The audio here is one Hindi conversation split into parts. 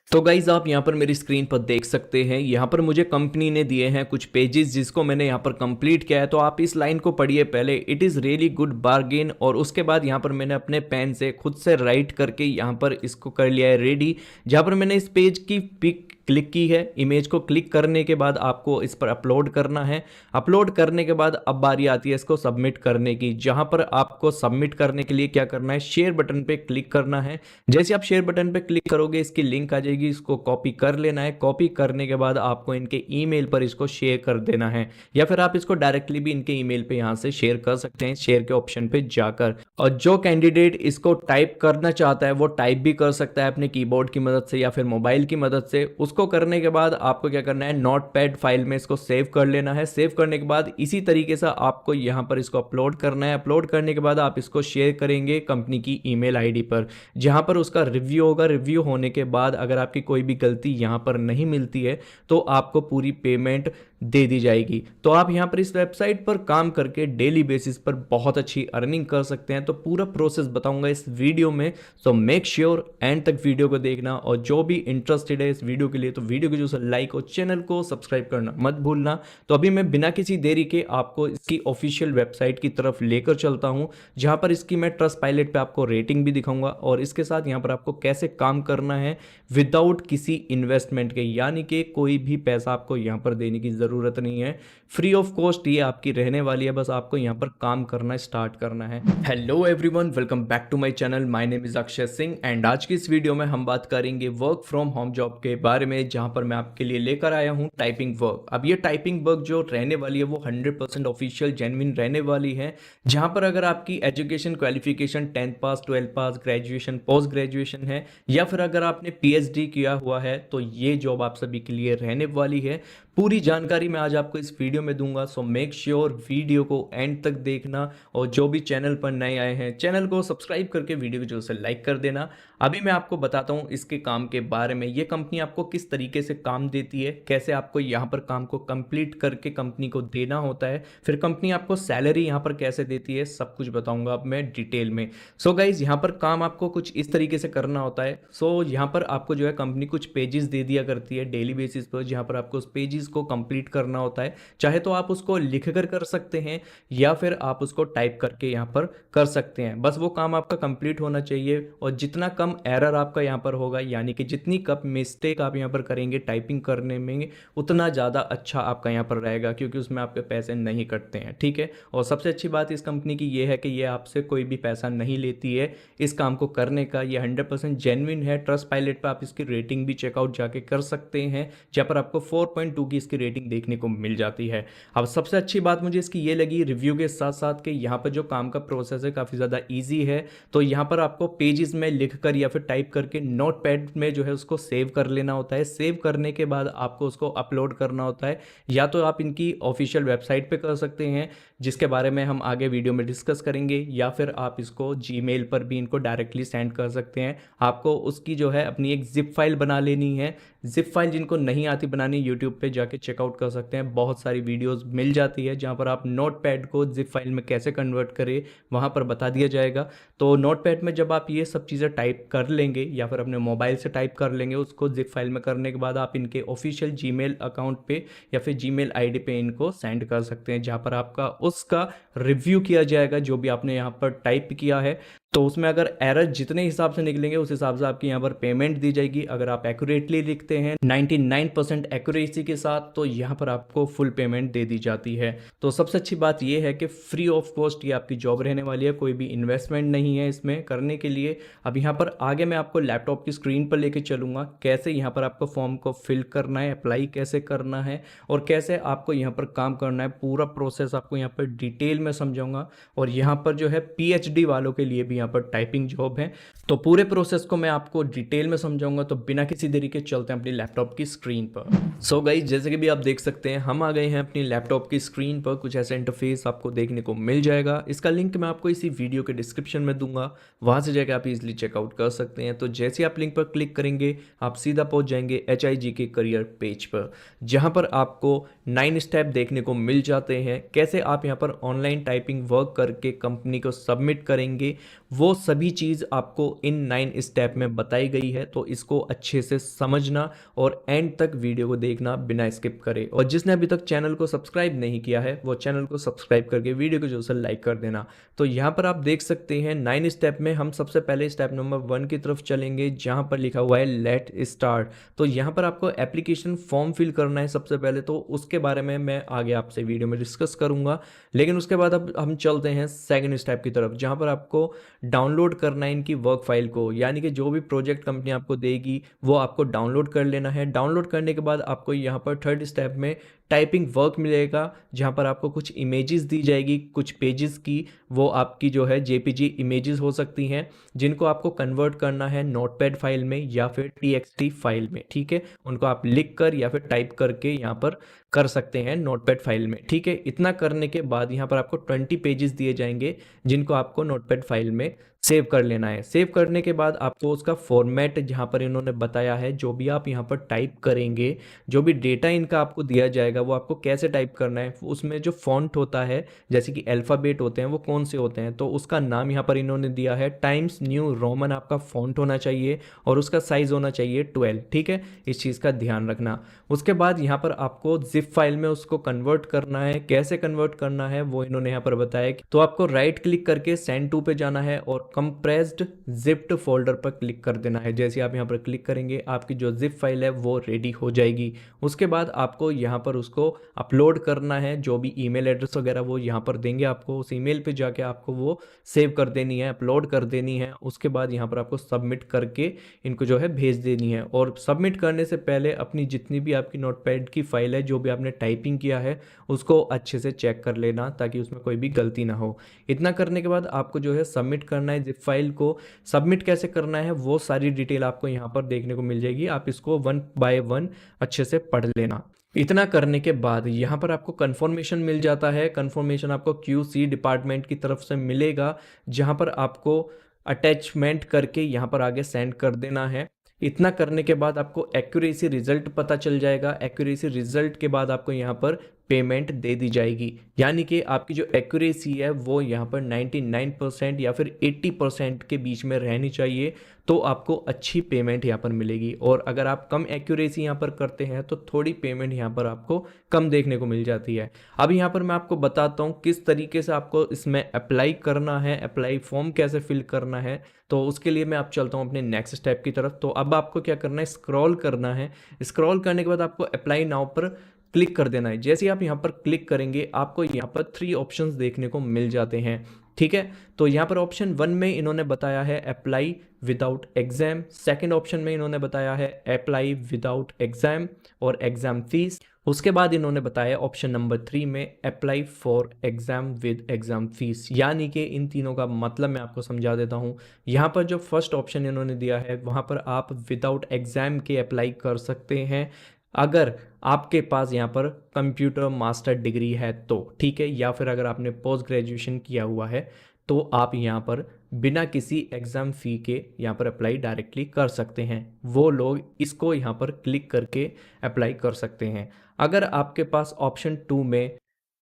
तो गाइज आप यहाँ पर मेरी स्क्रीन पर देख सकते हैं। यहाँ पर मुझे कंपनी ने दिए हैं कुछ पेजेस जिसको मैंने यहाँ पर कंप्लीट किया है। तो आप इस लाइन को पढ़िए पहले, it is really good bargain, और उसके बाद यहाँ पर मैंने अपने पेन से खुद से राइट करके यहाँ पर इसको कर लिया है रेडी। जहाँ पर मैंने इस पेज की पिक क्लिक की है। इमेज को क्लिक करने के बाद आपको इस पर अपलोड करना है। अपलोड करने के बाद अब बारी आती है इसको सबमिट करने की। जहां पर आपको सबमिट करने के लिए क्या करना है, शेयर बटन पे क्लिक करना है। जैसे आप शेयर बटन पे क्लिक करोगे इसकी लिंक आ जाएगी, इसको कॉपी कर लेना है। कॉपी करने के बाद आपको इनके ईमेल पर इसको शेयर कर देना है, या फिर आप इसको डायरेक्टली भी इनके ईमेल पे यहां से शेयर कर सकते हैं, शेयर के ऑप्शन पे जाकर। और जो कैंडिडेट इसको टाइप करना चाहता है वो टाइप भी कर सकता है अपने कीबोर्ड की मदद से या फिर मोबाइल की मदद से। उसको करने के बाद आपको क्या करना है, नोटपैड फाइल में इसको सेव कर लेना है। सेव करने के बाद इसी तरीके से आपको यहां पर इसको अपलोड करना है। अपलोड करने के बाद आप इसको शेयर करेंगे कंपनी की ईमेल आईडी पर, जहां पर उसका रिव्यू होगा। रिव्यू होने के बाद अगर आपकी कोई भी गलती यहां पर नहीं मिलती है तो आपको पूरी पेमेंट दे दी जाएगी। तो आप यहां पर इस वेबसाइट पर काम करके डेली बेसिस पर बहुत अच्छी अर्निंग कर सकते हैं। तो पूरा प्रोसेस बताऊंगा इस वीडियो में, सो मेक श्योर एंड तक वीडियो को देखना। और जो भी इंटरेस्टेड है इस वीडियो के लिए तो वीडियो को जो है लाइक और चैनल को सब्सक्राइब करना मत भूलना। तो अभी मैं बिना किसी देरी के आपको इसकी ऑफिशियल वेबसाइट की तरफ लेकर चलता हूं, जहां पर इसकी मैं ट्रस्टपाइलट पे आपको रेटिंग भी दिखाऊंगा और इसके साथ यहां पर आपको कैसे काम करना है विदाउट किसी इन्वेस्टमेंट के, यानी कि कोई भी पैसा आपको यहां पर देने की जरूरत नहीं है। फ्री ऑफ कॉस्ट ये आपकी रहने वाली है, बस आपको यहां पर काम करना स्टार्ट करना है। Hello everyone, welcome back to my channel. My name is Akshay Singh and आज की इस वीडियो में हम बात करेंगे वर्क फ्रॉम होम जॉब के बारे में, जहां पर मैं आपके लिए लेकर आया हूं टाइपिंग वर्क। अब ये टाइपिंग वर्क जो रहने वाली है वो 100% ऑफिशियल जेन्युइन रहने वाली है। जहां पर अगर आपकी एजुकेशन क्वालिफिकेशन 10th पास, 12th पास, ग्रेजुएशन, पोस्ट ग्रेजुएशन है, या फिर अगर आपने पीएचडी किया हुआ है, तो ये जॉब आप सभी के लिए रहने वाली है। पूरी जानकारी मैं आज आपको इस वीडियो में दूंगा, सो मेक श्योर वीडियो को एंड तक देखना। और जो भी चैनल पर नए आए हैं चैनल को सब्सक्राइब करके वीडियो को जो से लाइक कर देना। अभी मैं आपको बताता हूं इसके काम के बारे में, ये कंपनी आपको किस तरीके से काम देती है, कैसे आपको यहां पर काम को कंप्लीट करके कंपनी को देना होता है, फिर कंपनी आपको सैलरी यहां पर कैसे देती है, सब कुछ बताऊंगा अब मैं डिटेल में। सो गाइज यहां पर काम आपको कुछ इस तरीके से करना होता है। सो यहां पर आपको जो है कंपनी कुछ पेजेस दे दिया करती है डेली बेसिस पर, जहां पर आपको उस पेजेस को कंप्लीट करना होता है। चाहे तो आप उसको लिख कर सकते हैं या फिर आप उसको टाइप करके यहां पर कर सकते हैं। बस वो काम आपका कंप्लीट होना चाहिए, और जितना कम एरर आपका यहां पर होगा, यानी कि जितनी कम मिस्टेक आप यहां पर करेंगे टाइपिंग करने में, उतना ज़्यादा अच्छा आपका यहां पर रहेगा, क्योंकि उसमें आपके पैसे नहीं कटते हैं। ठीक है। और सबसे अच्छी बात इस कंपनी की ये है कि ये आपसे कोई भी पैसा नहीं लेती है इस काम को करने का। ये 100% जेन्युइन है। ट्रस्ट पायलट पर आप इसकी रेटिंग भी चेकआउट जाके कर सकते हैं, जहां पर आपको 4.2 की इसकी रेटिंग देखने को मिल जाती है। अब सबसे अच्छी बात मुझे इसकी ये लगी रिव्यू के साथ साथ कि यहाँ पर जो काम का प्रोसेस है काफ़ी ज़्यादा इजी है। तो यहाँ पर आपको पेजेस में लिखकर या फिर टाइप करके नोटपैड में जो है उसको सेव कर लेना होता है। सेव करने के बाद आपको उसको अपलोड करना होता है। या तो आप इनकी ऑफिशियल वेबसाइट पे कर सकते हैं, जिसके बारे में हम आगे वीडियो में डिस्कस करेंगे, या फिर आप इसको जीमेल पर भी इनको डायरेक्टली सेंड कर सकते हैं। आपको उसकी जो है अपनी एक जिप फाइल बना लेनी है। जिप फाइल जिनको नहीं आती बनानी, यूट्यूब पे जाके चेकआउट कर सकते हैं, बहुत सारी वीडियोस मिल जाती है जहां पर आप नोटपैड को जिप फाइल में कैसे कन्वर्ट करें वहां पर बता दिया जाएगा। तो नोटपैड में जब आप ये सब चीज़ें टाइप कर लेंगे या फिर अपने मोबाइल से टाइप कर लेंगे, उसको जिप फाइल में करने के बाद आप इनके ऑफिशियल जीमेल अकाउंट पे या फिर जीमेल आईडी पे इनको सेंड कर सकते हैं, जहां पर आपका उसका रिव्यू किया जाएगा जो भी आपने यहाँ पर टाइप किया है। तो उसमें अगर एरर जितने हिसाब से निकलेंगे उस हिसाब से आपकी यहाँ पर पेमेंट दी जाएगी। अगर आप एक्यूरेटली लिखते हैं 99% एक्यूरेसी के साथ, तो यहाँ पर आपको फुल पेमेंट दे दी जाती है। तो सबसे अच्छी बात यह है कि फ्री ऑफ कॉस्ट ये आपकी जॉब रहने वाली है, कोई भी इन्वेस्टमेंट नहीं है इसमें करने के लिए। अब यहाँ पर आगे मैं आपको लैपटॉप की स्क्रीन पर लेके चलूंगा, कैसे यहाँ पर आपको फॉर्म को फिल करना है, अप्लाई कैसे करना है और कैसे आपको यहाँ पर काम करना है, पूरा प्रोसेस आपको यहाँ पर डिटेल में समझाऊंगा। और यहाँ पर जो है पीएचडी वालों के लिए भी यहाँ पर टाइपिंग जॉब है। तो पूरे प्रोसेस को मैं आपको डिटेल में समझाऊंगा। तो बिना किसी देरी के चलते हैं अपनी लैपटॉप की स्क्रीन पर। सो गाइस जैसे कि भी आप देख सकते हैं हम आ गए हैं अपनी लैपटॉप की स्क्रीन पर। कुछ ऐसा इंटरफेस आपको देखने को मिल जाएगा। इसका लिंक मैं आपको इसी वीडियो के डिस्क्रिप्शन में दूंगा, वहां से जाकर आप इजिली चेकआउट कर सकते हैं। तो जैसे आप लिंक पर क्लिक करेंगे आप सीधा पहुंच जाएंगे HIG के करियर पेज पर, जहां पर आपको 9 स्टेप देखने को मिल जाते हैं, कैसे आप यहां पर ऑनलाइन टाइपिंग वर्क करके कंपनी को सबमिट करेंगे। वो सभी चीज़ आपको इन 9 स्टेप में बताई गई है। तो इसको अच्छे से समझना और एंड तक वीडियो को देखना बिना स्किप करे। और जिसने अभी तक चैनल को सब्सक्राइब नहीं किया है वो चैनल को सब्सक्राइब करके वीडियो को जो है लाइक कर देना। तो यहाँ पर आप देख सकते हैं 9 स्टेप में हम सबसे पहले स्टेप नंबर 1 की तरफ चलेंगे, जहाँ पर लिखा हुआ है लेट स्टार्ट। तो यहाँ पर आपको एप्लीकेशन फॉर्म फिल करना है सबसे पहले, तो उसके बारे में मैं आगे आपसे वीडियो में डिस्कस करूंगा। लेकिन उसके बाद अब हम चलते हैं सेकंड स्टेप की तरफ, जहाँ पर आपको डाउनलोड करना है इनकी वर्क फाइल को, यानी कि जो भी प्रोजेक्ट कंपनी आपको देगी वो आपको डाउनलोड कर लेना है। डाउनलोड करने के बाद आपको यहाँ पर थर्ड स्टेप में टाइपिंग वर्क मिलेगा, जहाँ पर आपको कुछ इमेजेस दी जाएगी कुछ पेजेस की। वो आपकी जो है जेपीजी इमेजेस हो सकती हैं, जिनको आपको कन्वर्ट करना है नोटपैड फाइल में या फिर टीएक्सटी फाइल में, ठीक है। उनको आप लिख कर या फिर टाइप करके यहाँ पर कर सकते हैं नोटपैड फाइल में, ठीक है। इतना करने के बाद यहाँ पर आपको 20 पेजेस दिए जाएंगे, जिनको आपको नोटपैड फाइल में सेव कर लेना है। सेव करने के बाद आपको उसका फॉर्मेट जहाँ पर इन्होंने बताया है, जो भी आप यहाँ पर टाइप करेंगे, जो भी डेटा इनका आपको दिया जाएगा वो आपको कैसे टाइप करना है, उसमें जो फॉन्ट होता है जैसे कि अल्फ़ाबेट होते हैं वो कौन से होते हैं, तो उसका नाम यहाँ पर इन्होंने दिया है टाइम्स न्यू रोमन आपका फॉन्ट होना चाहिए और उसका साइज होना चाहिए 12, ठीक है। इस चीज़ का ध्यान रखना। उसके बाद यहाँ पर आपको जिप फाइल में उसको कन्वर्ट करना है। कैसे कन्वर्ट करना है वो इन्होंने यहाँ पर बताया। तो आपको राइट क्लिक करके सेंड टू पे जाना है और कंप्रेस्ड जिप्ड फोल्डर पर क्लिक कर देना है। जैसे आप यहाँ पर क्लिक करेंगे आपकी जो जिप फाइल है वो रेडी हो जाएगी। उसके बाद आपको यहाँ पर उसको अपलोड करना है, जो भी ईमेल एड्रेस वगैरह वो यहाँ पर देंगे आपको, उस ईमेल पे जाके आपको वो सेव कर देनी है, अपलोड कर देनी है। उसके बाद यहाँ पर आपको सबमिट करके इनको जो है भेज देनी है। और सबमिट करने से पहले अपनी जितनी भी आपकी नोटपैड की फाइल है, जो भी आपने टाइपिंग किया है, उसको अच्छे से चेक कर लेना ताकि उसमें कोई भी गलती ना हो। इतना करने के बाद आपको जो है सबमिट करना है जिप फाइल को। सबमिट कैसे करना है वो सारी डिटेल आपको यहाँ पर देखने को मिल जाएगी। आप इसको 1 बाय 1 अच्छे से पढ़ लेना। इतना करने के बाद यहाँ पर आपको कंफर्मेशन मिल जाता है। कंफर्मेशन आपको क्यूसी डिपार्टमेंट की तरफ से मिलेगा, जहाँ पर आपको अटैचमेंट करके यहाँ पर आगे सेंड कर देना है। इतना करने के बाद आपको एक्यूरेसी रिजल्ट पता चल जाएगा। एक्यूरेसी रिजल्ट के बाद आपको यहाँ पर पेमेंट दे दी जाएगी, यानी कि आपकी जो एक्यूरेसी है वो यहाँ पर 99% या फिर 80% के बीच में रहनी चाहिए, तो आपको अच्छी पेमेंट यहाँ पर मिलेगी। और अगर आप कम एक्यूरेसी यहाँ पर करते हैं तो थोड़ी पेमेंट यहाँ पर आपको कम देखने को मिल जाती है। अब यहाँ पर मैं आपको बताता हूँ किस तरीके से आपको इसमें अप्लाई करना है, अप्लाई फॉर्म कैसे फिल करना है। तो उसके लिए मैं आप चलता हूँ अपने नेक्स्ट स्टेप की तरफ। तो अब आपको क्या करना है, स्क्रॉल करना है। स्क्रॉल करने के बाद आपको अप्लाई नाउ पर क्लिक कर देना है। जैसे आप यहाँ पर क्लिक करेंगे आपको यहाँ पर 3 ऑप्शंस देखने को मिल जाते हैं, ठीक है। तो यहाँ पर ऑप्शन 1 में इन्होंने बताया है apply without exam. Second option में इन्होंने बताया है अप्लाई विदाउट एग्जाम और एग्जाम फीस। उसके बाद इन्होंने बताया ऑप्शन नंबर 3 में apply for exam with exam fees. यानी कि इन तीनों का मतलब मैं आपको समझा देता हूँ। यहाँ पर जो फर्स्ट ऑप्शन इन्होंने दिया है वहाँ पर आप विदाउट एग्जाम के अप्लाई कर सकते हैं, अगर आपके पास यहाँ पर कंप्यूटर मास्टर डिग्री है तो, ठीक है। या फिर अगर आपने पोस्ट ग्रेजुएशन किया हुआ है तो आप यहाँ पर बिना किसी एग्ज़ाम फ़ी के यहाँ पर अप्लाई डायरेक्टली कर सकते हैं। वो लोग इसको यहाँ पर क्लिक करके अप्लाई कर सकते हैं। अगर आपके पास ऑप्शन 2 में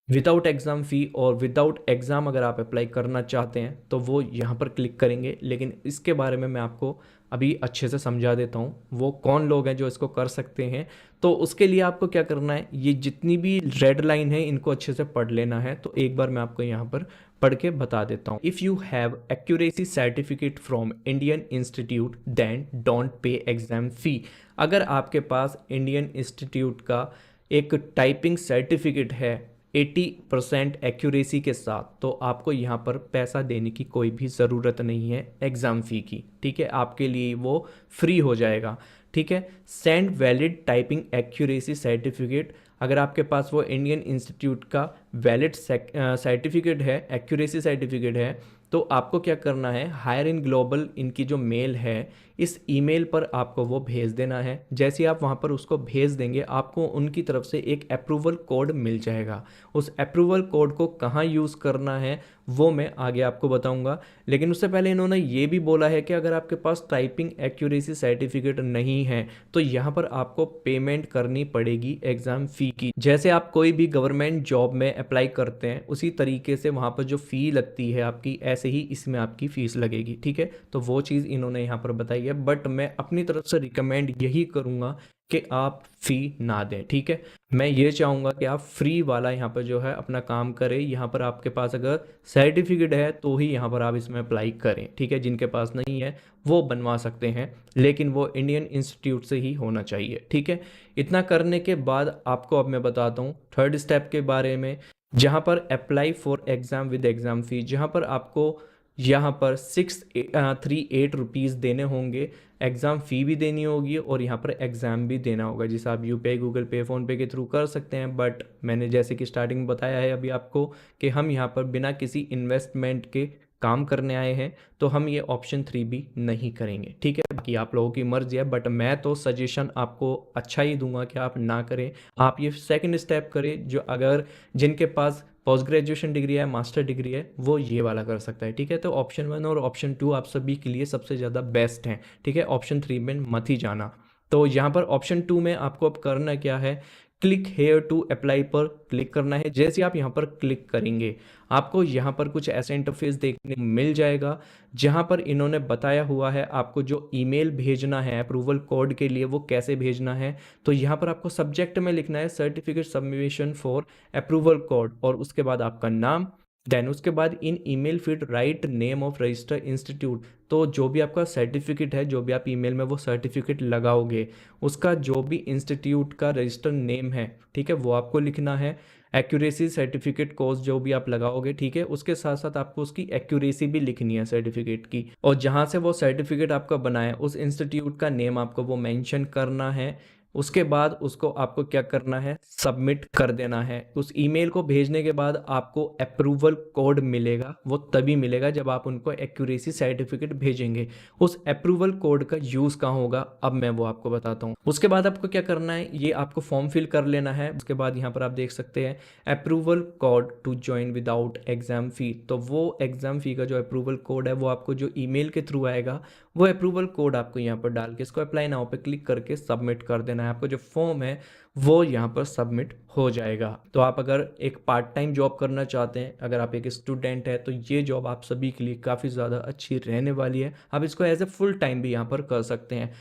विदाउट एग्ज़ाम फ़ी और विदाउट एग्ज़ाम अगर आप अप्लाई करना चाहते हैं तो वो यहाँ पर क्लिक करेंगे, लेकिन इसके बारे में मैं आपको अभी अच्छे से समझा देता हूँ वो कौन लोग हैं जो इसको कर सकते हैं। तो उसके लिए आपको क्या करना है, ये जितनी भी रेड लाइन है इनको अच्छे से पढ़ लेना है। तो एक बार मैं आपको यहाँ पर पढ़ के बता देता हूँ। If you have accuracy certificate from Indian institute then don't pay exam fee. अगर आपके पास इंडियन इंस्टीट्यूट का एक टाइपिंग सर्टिफिकेट है 80% एक्यूरेसी के साथ, तो आपको यहाँ पर पैसा देने की कोई भी ज़रूरत नहीं है एग्ज़ाम फ़ी की, ठीक है। आपके लिए वो फ्री हो जाएगा, ठीक है। Send valid typing accuracy certificate. अगर आपके पास वो इंडियन इंस्टीट्यूट का वैलिड सर्टिफिकेट है, एक्यूरेसी सर्टिफिकेट है, तो आपको क्या करना है, हायर इन ग्लोबल इनकी जो मेल है इस ईमेल पर आपको वो भेज देना है। जैसे आप वहाँ पर उसको भेज देंगे आपको उनकी तरफ से एक अप्रूवल कोड मिल जाएगा। उस अप्रूवल कोड को कहाँ यूज़ करना है वो मैं आगे आपको बताऊंगा। लेकिन उससे पहले इन्होंने ये भी बोला है कि अगर आपके पास टाइपिंग एक्यूरेसी सर्टिफिकेट नहीं है तो यहाँ पर आपको पेमेंट करनी पड़ेगी एग्ज़ाम फ़ी की। जैसे आप कोई भी गवर्नमेंट जॉब में अप्लाई करते हैं उसी तरीके से वहाँ पर जो फ़ी लगती है आपकी, ऐसे ही इसमें आपकी फ़ीस लगेगी, ठीक है। तो वो चीज़ इन्होंने यहाँ पर बताई है, बट मैं अपनी तरफ से रिकमेंड यही करूँगा कि आप फ़ी ना दें, ठीक है। मैं ये चाहूँगा कि आप फ्री वाला यहाँ पर जो है अपना काम करें। यहाँ पर आपके पास अगर सर्टिफिकेट है तो ही यहाँ पर आप इसमें अप्लाई करें, ठीक है। जिनके पास नहीं है वो बनवा सकते हैं, लेकिन वो इंडियन इंस्टीट्यूट से ही होना चाहिए, ठीक है। इतना करने के बाद आपको अब मैं बताता हूँ थर्ड स्टेप के बारे में, जहाँ पर apply for exam with exam फ़ी, जहाँ पर आपको यहाँ पर 638 रुपीज़ देने होंगे। एग्ज़ाम फ़ी भी देनी होगी और यहाँ पर एग्ज़ाम भी देना होगा, जिसे आप यूपीआई, गूगल पे, फ़ोनपे के थ्रू कर सकते हैं। बट मैंने जैसे कि स्टार्टिंग में बताया है अभी आपको कि हम यहाँ पर बिना किसी इन्वेस्टमेंट के काम करने आए हैं, तो हम ये ऑप्शन 3 भी नहीं करेंगे, ठीक है। बाकी आप लोगों की मर्ज़ी है, बट मैं तो सजेशन आपको अच्छा ही दूंगा कि आप ना करें। आप ये सेकंड स्टेप करें, जो अगर जिनके पास पोस्ट ग्रेजुएशन डिग्री है, मास्टर डिग्री है, वो ये वाला कर सकता है, ठीक है। तो ऑप्शन 1 और ऑप्शन 2 आप सभी के लिए सबसे ज़्यादा बेस्ट हैं, ठीक है। ऑप्शन 3 में मत ही जाना। तो यहाँ पर ऑप्शन 2 में आपको अब करना क्या है, क्लिक हेयर टू अप्लाई पर क्लिक करना है। जैसे आप यहाँ पर क्लिक करेंगे आपको यहाँ पर कुछ ऐसा इंटरफेस देखने को मिल जाएगा, जहाँ पर इन्होंने बताया हुआ है आपको जो ईमेल भेजना है अप्रूवल कोड के लिए वो कैसे भेजना है। तो यहाँ पर आपको सब्जेक्ट में लिखना है certificate submission for approval code, और उसके बाद आपका नाम, देन उसके बाद in email feed write name of register institute. तो जो भी आपका सर्टिफिकेट है, जो भी आप ईमेल में वो सर्टिफिकेट लगाओगे, उसका जो भी इंस्टीट्यूट का रजिस्टर नेम है, ठीक है, वो आपको लिखना है। एक्यूरेसी सर्टिफिकेट कोर्स जो भी आप लगाओगे, ठीक है, उसके साथ साथ आपको उसकी एक्यूरेसी भी लिखनी है सर्टिफिकेट की, और जहाँ से वो सर्टिफिकेट आपका बना है उस इंस्टीट्यूट का नेम आपको वो मेंशन करना है। उसके बाद उसको आपको क्या करना है, सबमिट कर देना है। उस ईमेल को भेजने के बाद आपको अप्रूवल कोड मिलेगा, वो तभी मिलेगा जब आप उनको एक्यूरेसी सर्टिफिकेट भेजेंगे। उस अप्रूवल कोड का यूज़ कहाँ होगा, अब मैं वो आपको बताता हूँ। उसके बाद आपको क्या करना है, ये आपको फॉर्म फिल कर लेना है। उसके बाद यहाँ पर आप देख सकते हैं approval code to join without exam fee. तो वो एग्जाम फ़ी का जो अप्रूवल कोड है वो आपको जो ईमेल के थ्रू आएगा, वो अप्रूवल कोड आपको यहाँ पर डाल के इसको अप्लाई नाउ पे क्लिक करके सबमिट कर देना है। आपको जो फॉर्म है वो यहाँ पर सबमिट हो जाएगा। तो आप अगर एक पार्ट टाइम जॉब करना चाहते हैं, अगर आप एक स्टूडेंट है, तो ये जॉब आप सभी के लिए काफ़ी ज़्यादा अच्छी रहने वाली है। आप इसको एज ए फुल टाइम भी यहाँ पर कर सकते हैं।